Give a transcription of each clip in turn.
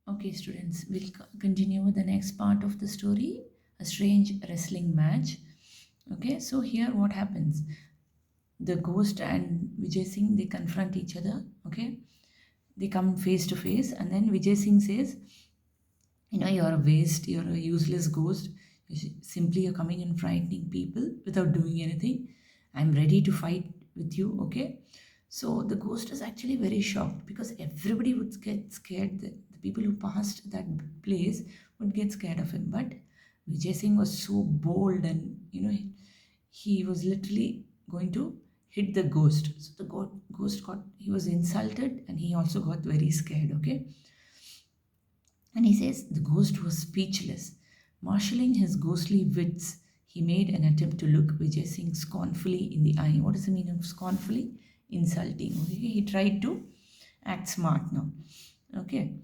Okay, students, we'll continue with the next part of the story, a strange wrestling match. Okay, so here what happens? The ghost and Vijay Singh, they confront each other. Okay, they come face to face, and then Vijay Singh says, you're a waste, you're a useless ghost. Simply you're coming and frightening people without doing anything. I'm ready to fight with you. Okay, so the ghost is actually very shocked because everybody would get scared. The people who passed that place would get scared of him, but Vijay Singh was so bold, and he was literally going to hit the ghost. So the ghost got, he was insulted, and he also got very scared. Okay, and he says the ghost was speechless. Marshalling his ghostly wits, he made an attempt to look Vijay Singh scornfully in the eye. What does the meaning of scornfully? Insulting. Okay? He tried to act smart now. Okay.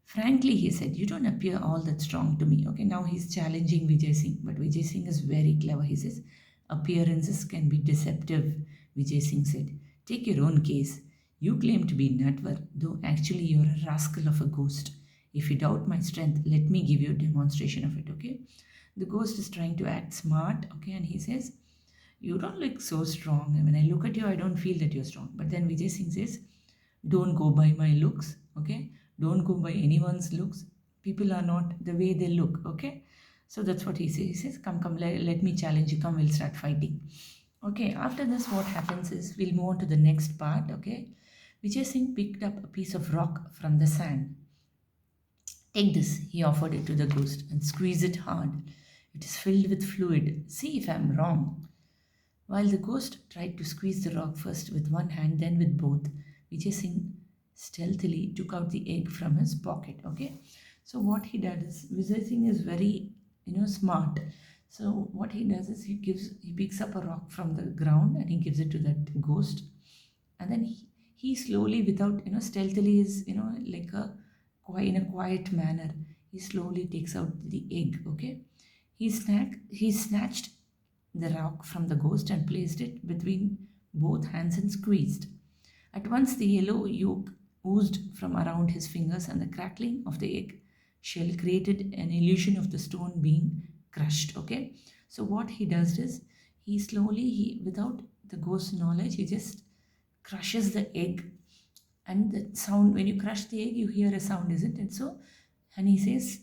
Frankly, he said, you don't appear all that strong to me. Okay, now he's challenging Vijay Singh, but Vijay Singh is very clever. He says, appearances can be deceptive, Vijay Singh said. Take your own case. You claim to be Natwar, though actually you're a rascal of a ghost. If you doubt my strength, let me give you a demonstration of it, okay? The ghost is trying to act smart, okay, and he says, you don't look so strong. When I look at you, I don't feel that you're strong. But then Vijay Singh says, don't go by my looks, okay? Don't go by anyone's looks. People are not the way they look, okay? So that's what he says. He says, come, let me challenge you. Come, we'll start fighting. Okay, after this, what happens is we'll move on to the next part, okay? Vijay Singh picked up a piece of rock from the sand. Take this, he offered it to the ghost, and squeeze it hard. It is filled with fluid. See if I'm wrong. While the ghost tried to squeeze the rock first with one hand, then with both, Vijay Singh stealthily took out the egg from his pocket. Okay, so what he does is Vijay Singh is very smart. So what he does is he picks up a rock from the ground and he gives it to that ghost, and then he slowly, without stealthily, is like a in a quiet manner, he slowly takes out the egg. Okay, he snatched the rock from the ghost and placed it between both hands and squeezed. At once the yellow yolk oozed from around his fingers, and the crackling of the egg shell created an illusion of the stone being crushed. Okay, so what he does is he without the ghost's knowledge, he just crushes the egg, and the sound, when you crush the egg, you hear a sound, isn't it? So, and he says,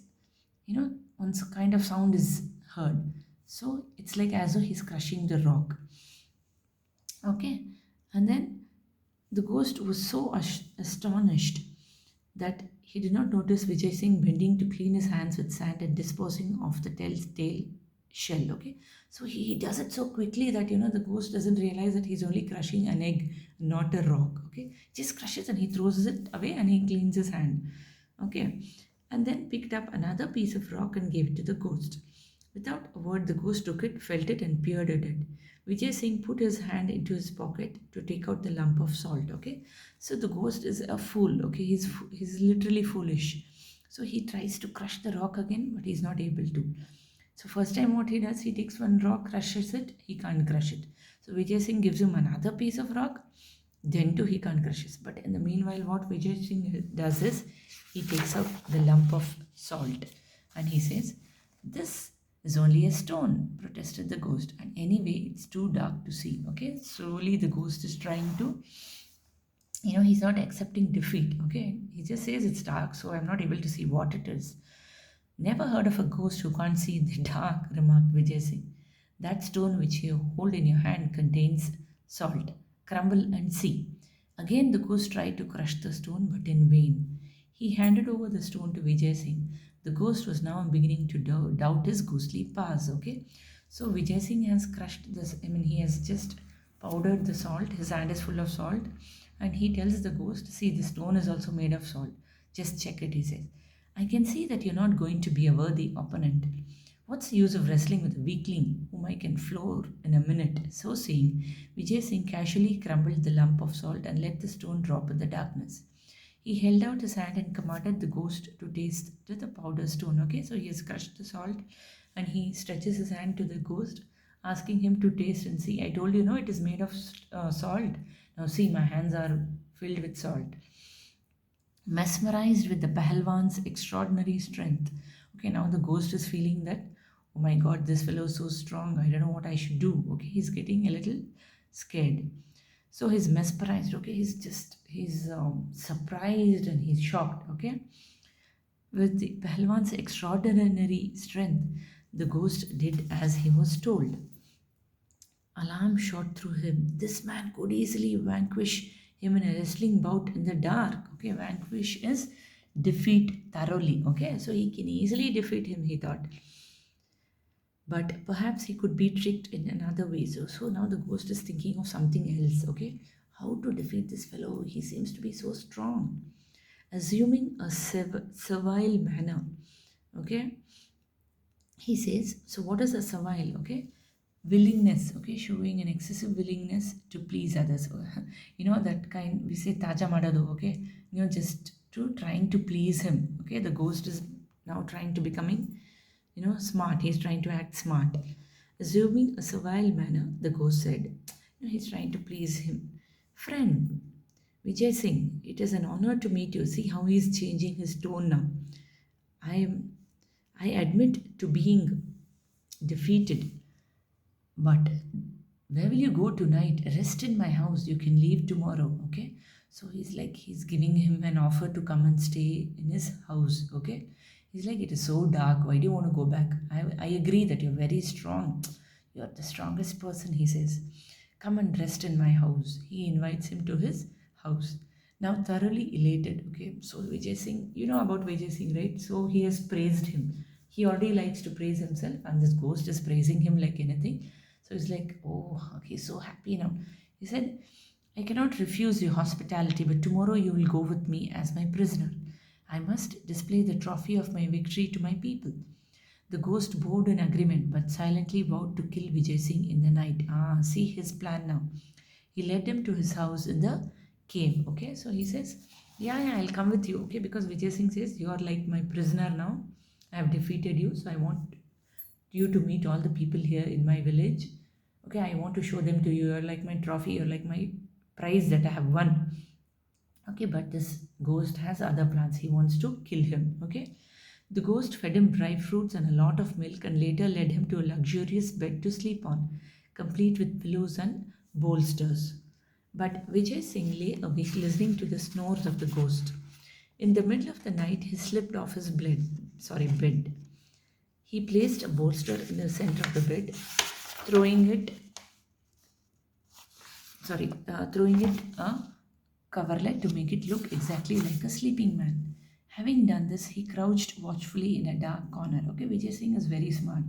once a kind of sound is heard, so it's like as though he's crushing the rock. Okay, and then the ghost was so astonished that he did not notice Vijay Singh bending to clean his hands with sand and disposing of the telltale shell. Okay, so he does it so quickly that the ghost doesn't realize that he's only crushing an egg, not a rock. Okay, just crushes and he throws it away and he cleans his hand. Okay, and then picked up another piece of rock and gave it to the ghost. Without a word, the ghost took it, felt it, and peered at it. Vijay Singh put his hand into his pocket to take out the lump of salt. Okay, so the ghost is a fool. Okay, he's literally foolish. So he tries to crush the rock again, but he's not able to. So first time what he does, he takes one rock, crushes it, he can't crush it. So Vijay Singh gives him another piece of rock, then too he can't crush it. But in the meanwhile, what Vijay Singh does is he takes out the lump of salt and he says, this is only a stone, protested the ghost. And anyway, it's too dark to see. Okay, slowly the ghost is trying to, he's not accepting defeat. Okay, he just says it's dark, so I'm not able to see what it is. Never heard of a ghost who can't see in the dark, remarked Vijay Singh. That stone which you hold in your hand contains salt. Crumble and see. Again the ghost tried to crush the stone, but in vain. He handed over the stone to Vijay Singh. The ghost was now beginning to doubt his ghostly powers. Okay, so Vijay Singh has crushed this. He has just powdered the salt. His hand is full of salt, and he tells the ghost, "See, the stone is also made of salt. Just check it," he says. "I can see that you're not going to be a worthy opponent. What's the use of wrestling with a weakling whom I can floor in a minute?" So saying, Vijay Singh casually crumbled the lump of salt and let the stone drop in the darkness. He held out his hand and commanded the ghost to taste the powder stone. Okay, so he has crushed the salt and he stretches his hand to the ghost, asking him to taste and see. I told you, no, it is made of salt. Now see, my hands are filled with salt. mesmerized with the Pahalwan's extraordinary strength. Okay, now the ghost is feeling that, oh my god, this fellow is so strong. I don't know what I should do. Okay, he's getting a little scared. So he's mesmerized. Okay, he's surprised and he's shocked. Okay, with the Pahalwan's extraordinary strength, the ghost did as he was told. Alarm shot through him. This man could easily vanquish him in a wrestling bout in the dark. Okay, vanquish is defeat thoroughly. Okay, so he can easily defeat him, he thought. But perhaps he could be tricked in another way. So now the ghost is thinking of something else. Okay, how to defeat this fellow? He seems to be so strong. Assuming a servile manner. Okay, he says, so what is a servile? Okay, willingness. Okay, showing an excessive willingness to please others. You know that kind, we say taja madadu. Okay, just to trying to please him. Okay, the ghost is now trying to becoming, smart. He's trying to act smart. Assuming a servile manner, the ghost said, he's trying to please him. Friend Vijay Singh, it is an honor to meet you. See how he's changing his tone now. I am I admit to being defeated, but where will you go tonight? Rest in my house. You can leave tomorrow, okay? So he's giving him an offer to come and stay in his house, okay? He's like, it is so dark. Why do you want to go back? I agree that you're very strong. You're the strongest person, he says. Come and rest in my house. He invites him to his house. Now, thoroughly elated, okay? So, Vijay Singh, you know about Vijay Singh, right? So, he has praised him. He already likes to praise himself, and this ghost is praising him like anything. So he's like, oh, okay, so happy now. He said, I cannot refuse your hospitality, but tomorrow you will go with me as my prisoner. I must display the trophy of my victory to my people. The ghost bowed in agreement, but silently vowed to kill Vijay Singh in the night. Ah, see his plan now. He led him to his house in the cave. Okay, so he says, yeah, I'll come with you. Okay, because Vijay Singh says, you are like my prisoner now. I have defeated you, so I want you to meet all the people here in my village. Okay, I want to show them to you. You're like my trophy, you're like my prize that I have won. Okay, but this ghost has other plans. He wants to kill him. Okay, the ghost fed him dry fruits and a lot of milk and later led him to a luxurious bed to sleep on, complete with pillows and bolsters. But Vijay Singh lay awake listening to the snores of the ghost. In the middle of the night, he slipped off his bed. He placed a bolster in the center of the bed, throwing it, throwing it a coverlet to make it look exactly like a sleeping man. Having done this, he crouched watchfully in a dark corner. Okay, Vijay Singh is very smart.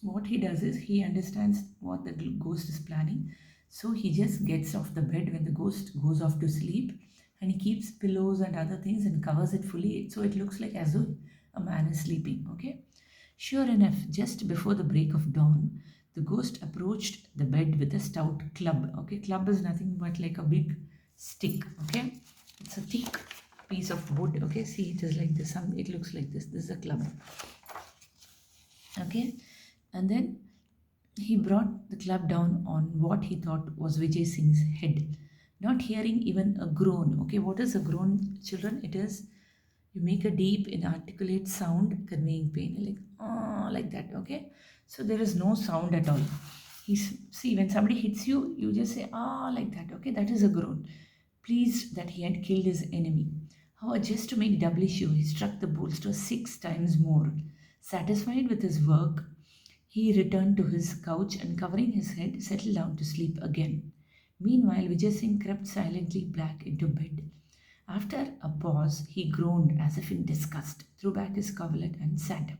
What he does is he understands what the ghost is planning. So he just gets off the bed when the ghost goes off to sleep and he keeps pillows and other things and covers it fully so it looks like as though a man is sleeping. Okay. Sure enough, just before the break of dawn, the ghost approached the bed with a stout club. Okay, club is nothing but like a big stick. Okay, it's a thick piece of wood. Okay, see, it is like this. It looks like this. This is a club. Okay, and then he brought the club down on what he thought was Vijay Singh's head, not hearing even a groan. Okay, what is a groan, children? It is you make a deep inarticulate sound conveying pain, like like that. Okay, so there is no sound at all. See, when somebody hits you, you just say like that. Okay, that is a groan. Pleased that he had killed his enemy. However, just to make doubly sure, he struck the bolster 6 times more. Satisfied with his work, he returned to his couch and covering his head, settled down to sleep again. Meanwhile, Vijay Singh crept silently back into bed. After a pause, he groaned as if in disgust, threw back his coverlet and sat up.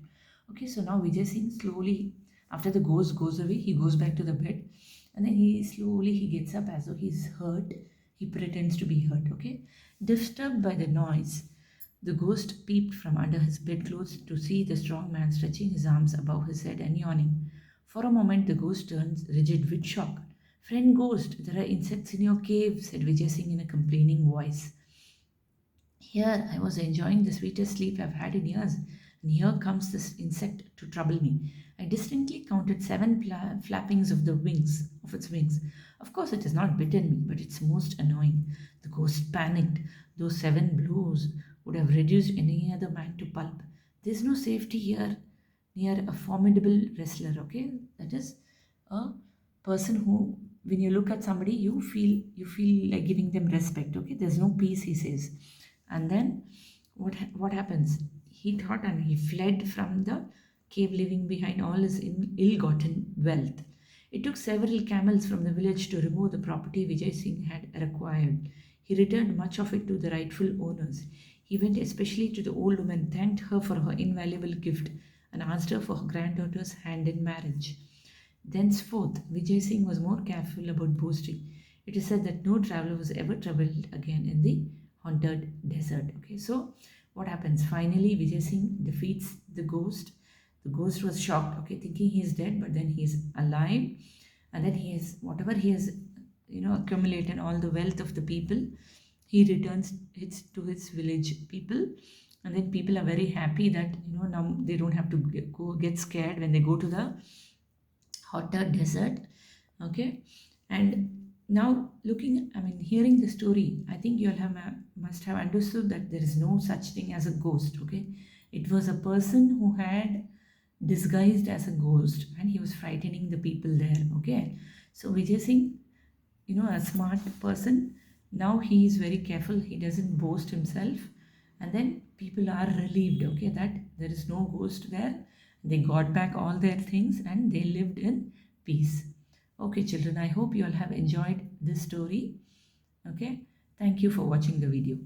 Okay, so now Vijay Singh slowly, after the ghost goes away, he goes back to the bed and then he gets up as though he's hurt. He pretends to be hurt, okay? Disturbed by the noise, the ghost peeped from under his bedclothes to see the strong man stretching his arms above his head and yawning. For a moment, the ghost turns rigid with shock. Friend ghost, there are insects in your cave, said Vijay Singh in a complaining voice. Here I was enjoying the sweetest sleep I've had in years, and here comes this insect to trouble me. I distinctly counted 7 flappings of its wings. Of course, it has not bitten me, but it's most annoying. The ghost panicked. Those 7 blows would have reduced any other man to pulp. There's no safety here near a formidable wrestler, okay? That is a person who, when you look at somebody, you feel like giving them respect, okay? There's no peace, he says. And then what happens? He thought and he fled from the cave, leaving behind all his ill-gotten wealth. It took several camels from the village to remove the property Vijay Singh had acquired. He returned much of it to the rightful owners. He went especially to the old woman, thanked her for her invaluable gift, and asked her for her granddaughter's hand in marriage. Thenceforth, Vijay Singh was more careful about boasting. It is said that no traveler was ever troubled again in the haunted desert. Okay, so what happens? Finally, Vijay Singh defeats the ghost. The ghost was shocked, okay, thinking he is dead, but then he is alive, and then he is whatever he has, accumulated all the wealth of the people. He returns it to his village people, and then people are very happy that now they don't have to go get scared when they go to the hotter desert. Okay, and now hearing the story, I think you'll have must have understood that there is no such thing as a ghost. Okay, it was a person who had disguised as a ghost, and he was frightening the people there. Okay, so Vijay Singh, a smart person, now he is very careful, he doesn't boast himself, and then people are relieved, okay, that there is no ghost there. They got back all their things and they lived in peace. Okay children, I hope you all have enjoyed this story. Okay, thank you for watching the video.